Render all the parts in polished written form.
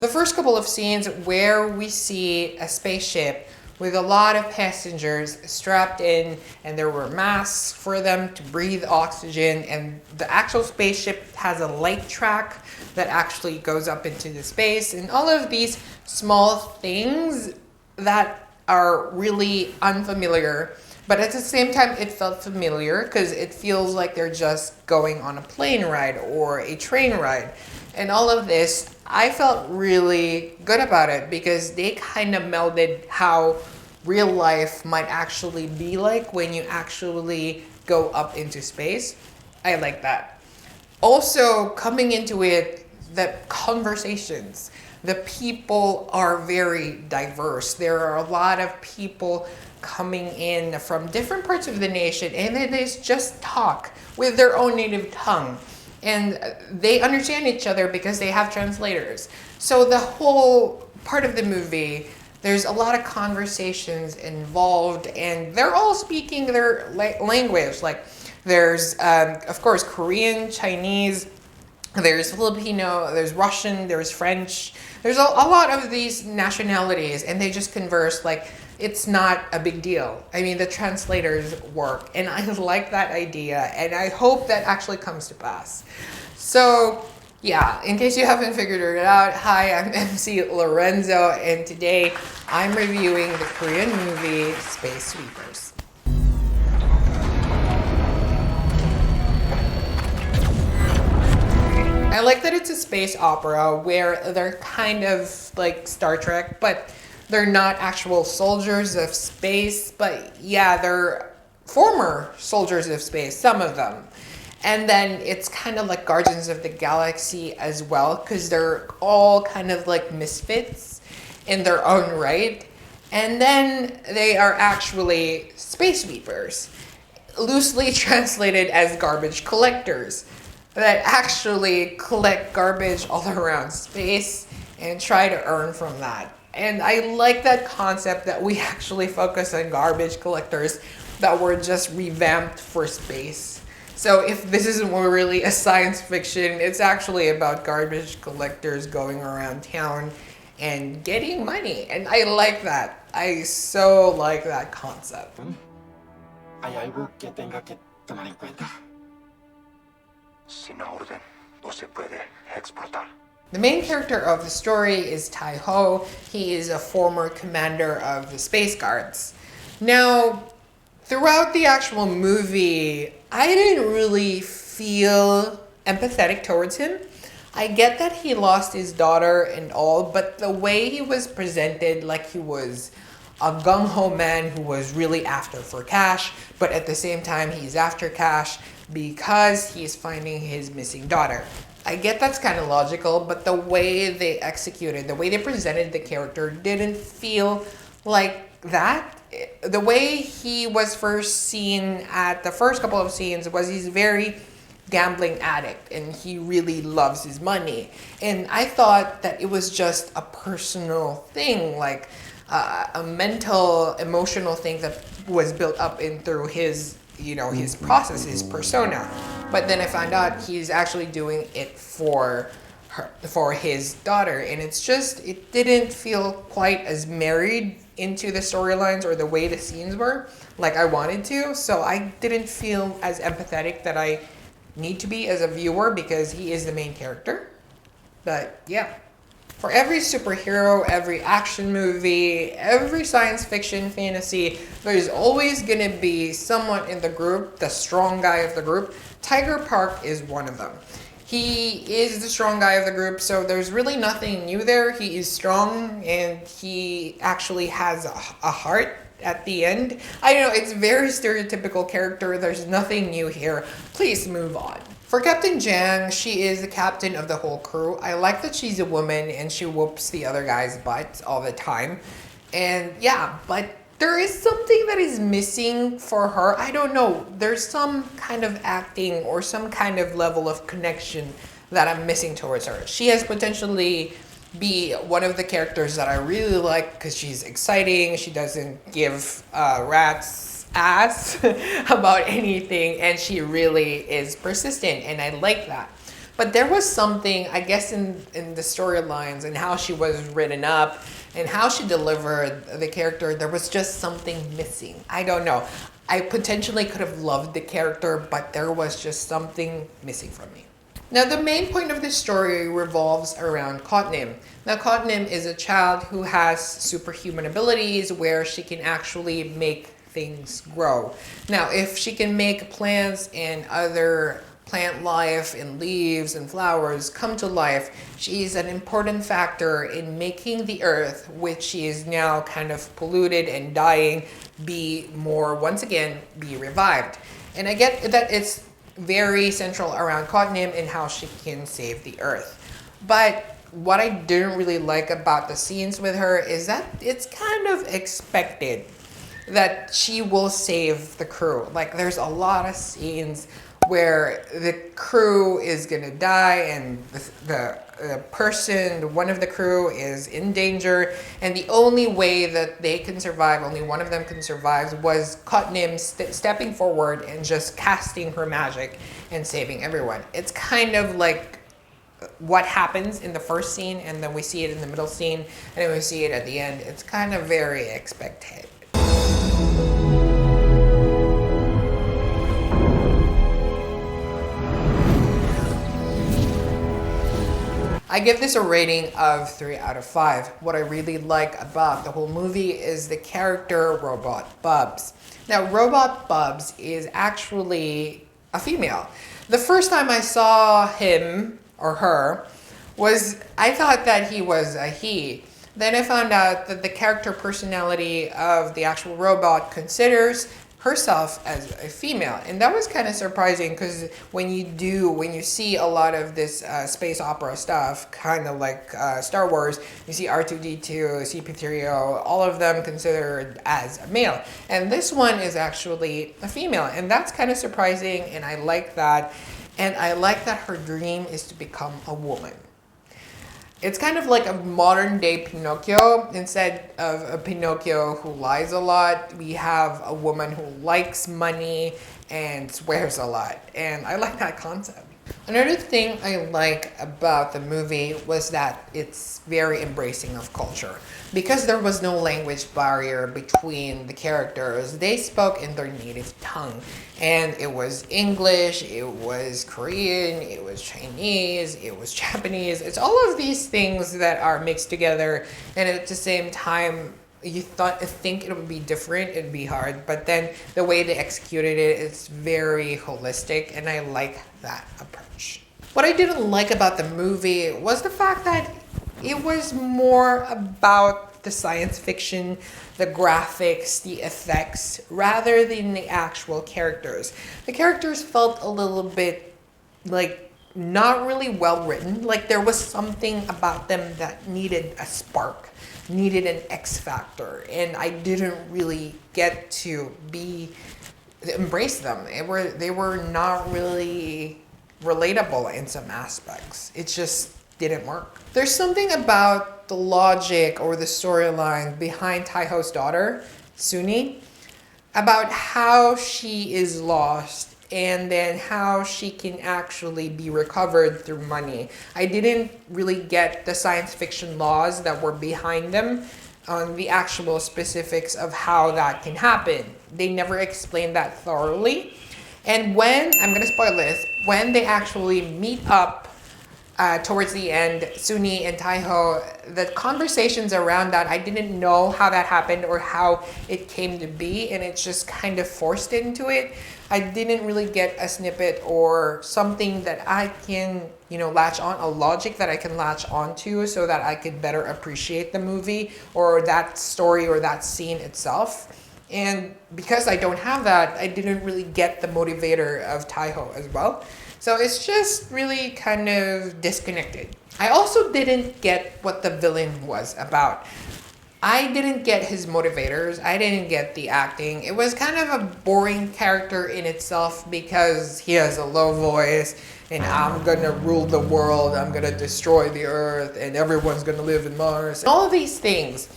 The first couple of scenes where we see a spaceship with a lot of passengers strapped in, and there were masks for them to breathe oxygen, and the actual spaceship has a light track that actually goes up into the space, and all of these small things that are really unfamiliar, but at the same time it felt familiar because it feels like they're just going on a plane ride or a train ride. And all of this, I felt really good about it because they kind of melded how real life might actually be like when you actually go up into space. I like that. Also, coming into it, the conversations, the people are very diverse. There are a lot of people coming in from different parts of the nation, and they just talk with their own native tongue. And they understand each other because they have translators. So the whole part of the movie, there's a lot of conversations involved, and they're all speaking their language. Like there's, of course, Korean, Chinese, there's Filipino, there's Russian, there's French. There's a lot of these nationalities, and they just converse like it's not a big deal. I mean, the translators work, and I like that idea, and I hope that actually comes to pass. So, yeah, in case you haven't figured it out, hi, I'm MC Lorenzo, and today I'm reviewing the Korean movie Space Sweepers. I like that it's a space opera where they're kind of like Star Trek, but they're not actual soldiers of space, but yeah, they're former soldiers of space, some of them. And then it's kind of like Guardians of the Galaxy as well, because they're all kind of like misfits in their own right. And then they are actually space sweepers, loosely translated as garbage collectors, that actually collect garbage all around space and try to earn from that. And I like that concept that we actually focus on garbage collectors that were just revamped for space. So if this isn't really a science fiction, it's actually about garbage collectors going around town and getting money. And I like that. I so like that concept. Hay algo que tenga que tomar en cuenta. Sin orden, no se puede exportar. The main character of the story is Tai Ho. He is a former commander of the Space Guards. Now, throughout the actual movie, I didn't really feel empathetic towards him. I get that he lost his daughter and all, but the way he was presented, like he was a gung-ho man who was really after for cash, but at the same time he's after cash because he's finding his missing daughter. I get that's kind of logical, but the way they executed, the way they presented the character didn't feel like that. The way he was first seen at the first couple of scenes was he's very gambling addict and he really loves his money. And I thought that it was just a personal thing, like a mental, emotional thing that was built up in through his, his process, his persona. But then I found out he's actually doing it for his daughter, and it didn't feel quite as married into the storylines or the way the scenes were like I wanted to. So I didn't feel as empathetic that I need to be as a viewer because he is the main character. But yeah, for every superhero, every action movie, every science fiction fantasy, there's always gonna be someone in the group, the strong guy of the group. Tiger Park is one of them. He is the strong guy of the group, so there's really nothing new there. He is strong, and he actually has a heart at the end. I know, it's very stereotypical character. There's nothing new here. Please move on. For Captain Jang, she is the captain of the whole crew. I like that she's a woman, and she whoops the other guy's butt all the time. And yeah, but there is something that is missing for her. I don't know. There's some kind of acting or some kind of level of connection that I'm missing towards her. She has potentially be one of the characters that I really like because she's exciting. She doesn't give rat's ass about anything, and she really is persistent, and I like that. But there was something, I guess, in the storylines and how she was written up and how she delivered the character, there was just something missing. I don't know. I potentially could have loved the character, but there was just something missing from me. Now, the main point of this story revolves around Kotnim. Now, Kotnim is a child who has superhuman abilities where she can actually make things grow. Now, if she can make plants and other plant life and leaves and flowers come to life, she is an important factor in making the earth, which is now kind of polluted and dying, once again, be revived. And I get that it's very central around Kotnim and how she can save the earth. But what I didn't really like about the scenes with her is that it's kind of expected that she will save the crew. Like, there's a lot of scenes where the crew is gonna die and one of the crew is in danger, and the only way that they can survive, only one of them can survive, was Kotnim stepping forward and just casting her magic and saving everyone. It's kind of like what happens in the first scene, and then we see it in the middle scene, and then we see it at the end. It's kind of very expected. I give this a rating of 3 out of 5. What I really like about the whole movie is the character Robot Bubs. Now, Robot Bubs is actually a female. The first time I saw him or her I thought that he was a he. Then I found out that the character personality of the actual robot considers herself as a female, and that was kind of surprising because when you see a lot of this space opera stuff, kind of like Star Wars, you see R2-D2, CP3O, all of them considered as a male, and this one is actually a female, and that's kind of surprising, and I like that. And I like that her dream is to become a woman. It's kind of like a modern day Pinocchio. Instead of a Pinocchio who lies a lot, we have a woman who likes money and swears a lot. And I like that concept. Another thing I like about the movie was that it's very embracing of culture. Because there was no language barrier between the characters, they spoke in their native tongue. And it was English, it was Korean, it was Chinese, it was Japanese. It's all of these things that are mixed together, and at the same time, you think it would be different, it'd be hard, but then the way they executed it, it's very holistic, and I like that approach. What I didn't like about the movie was the fact that it was more about the science fiction, the graphics, the effects, rather than the actual characters. The characters felt a little bit like not really well written, like there was something about them that needed a spark, needed an X factor, and I didn't really get to embrace them. They were not really relatable in some aspects. It just didn't work. There's something about the logic or the storyline behind Tai Ho's daughter, Soo-jin, about how she is lost and then how she can actually be recovered through money. I didn't really get the science fiction laws that were behind them on the actual specifics of how that can happen. They never explained that thoroughly. And I'm gonna spoil this, when they actually meet up towards the end, Soo-jin and Tai Ho, the conversations around that, I didn't know how that happened or how it came to be, and it's just kind of forced into it. I didn't really get a snippet or something that I can, latch on, a logic that I can latch onto so that I could better appreciate the movie or that story or that scene itself. And because I don't have that, I didn't really get the motivator of Tai Ho as well. So it's just really kind of disconnected. I also didn't get what the villain was about. I didn't get his motivators. I didn't get the acting. It was kind of a boring character in itself because he has a low voice and I'm gonna rule the world, I'm gonna destroy the earth, and everyone's gonna live in Mars. All of these things.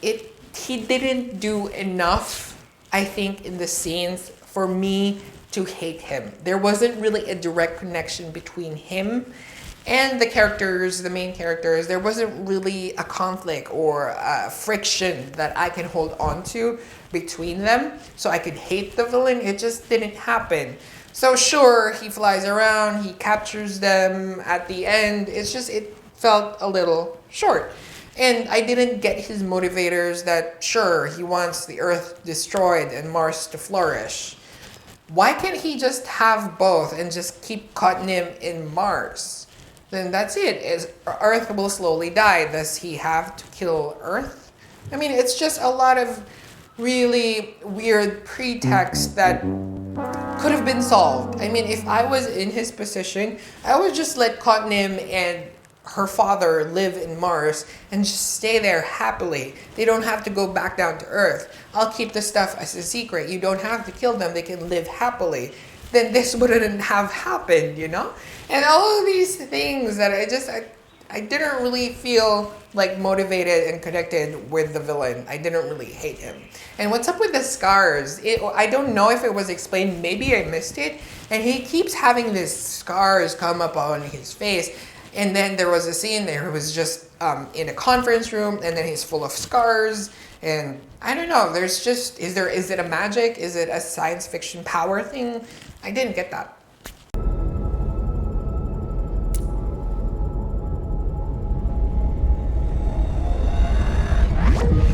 He didn't do enough, I think, in the scenes for me to hate him. There wasn't really a direct connection between him and the characters, the main characters. There wasn't really a conflict or a friction that I can hold on to between them so I could hate the villain. It just didn't happen. So sure, he flies around, he captures them at the end. It's just, it felt a little short. And I didn't get his motivators that sure, he wants the Earth destroyed and Mars to flourish. Why can't he just have both and just keep cutting him in Mars? Then that's it. Earth will slowly die. Does he have to kill Earth? I mean, it's just a lot of really weird pretexts that could have been solved. I mean, if I was in his position, I would just let Cottonham and her father live in Mars and just stay there happily. They don't have to go back down to Earth. I'll keep the stuff as a secret. You don't have to kill them. They can live happily. Then this wouldn't have happened, you know? And all of these things that I didn't really feel like motivated and connected with the villain. I didn't really hate him. And what's up with the scars? I don't know if it was explained. Maybe I missed it. And he keeps having these scars come up on his face. And then there was a scene there. It was just in a conference room, and then he's full of scars. And I don't know. There's just is it a magic? Is it a science fiction power thing? I didn't get that.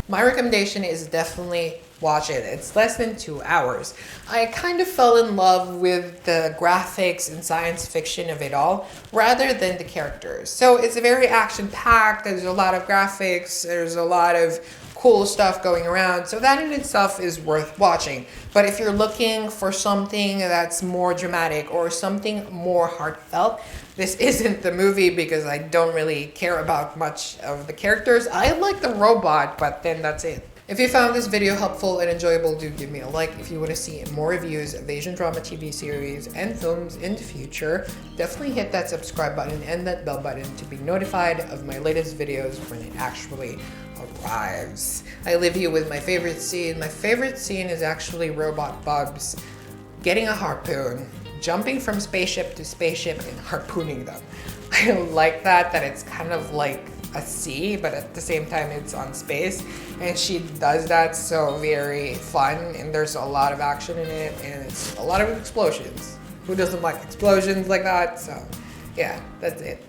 My recommendation is definitely watch it. It's less than 2 hours. I kind of fell in love with the graphics and science fiction of it all rather than the characters. So it's very action-packed. There's a lot of graphics. There's a lot of cool stuff going around. So that in itself is worth watching. But if you're looking for something that's more dramatic or something more heartfelt, this isn't the movie because I don't really care about much of the characters. I like the robot, but then that's it. If you found this video helpful and enjoyable, do give me a like. If you want to see more reviews of Asian drama TV series and films in the future, definitely hit that subscribe button and that bell button to be notified of my latest videos when it actually arrives. I leave you with my favorite scene. My favorite scene is actually Robot Bubs getting a harpoon, jumping from spaceship to spaceship and harpooning them. I like that it's kind of like a sea, but at the same time it's on space, and she does that so very fun, and there's a lot of action in it, and it's a lot of explosions. Who doesn't like explosions like that? So yeah, that's it.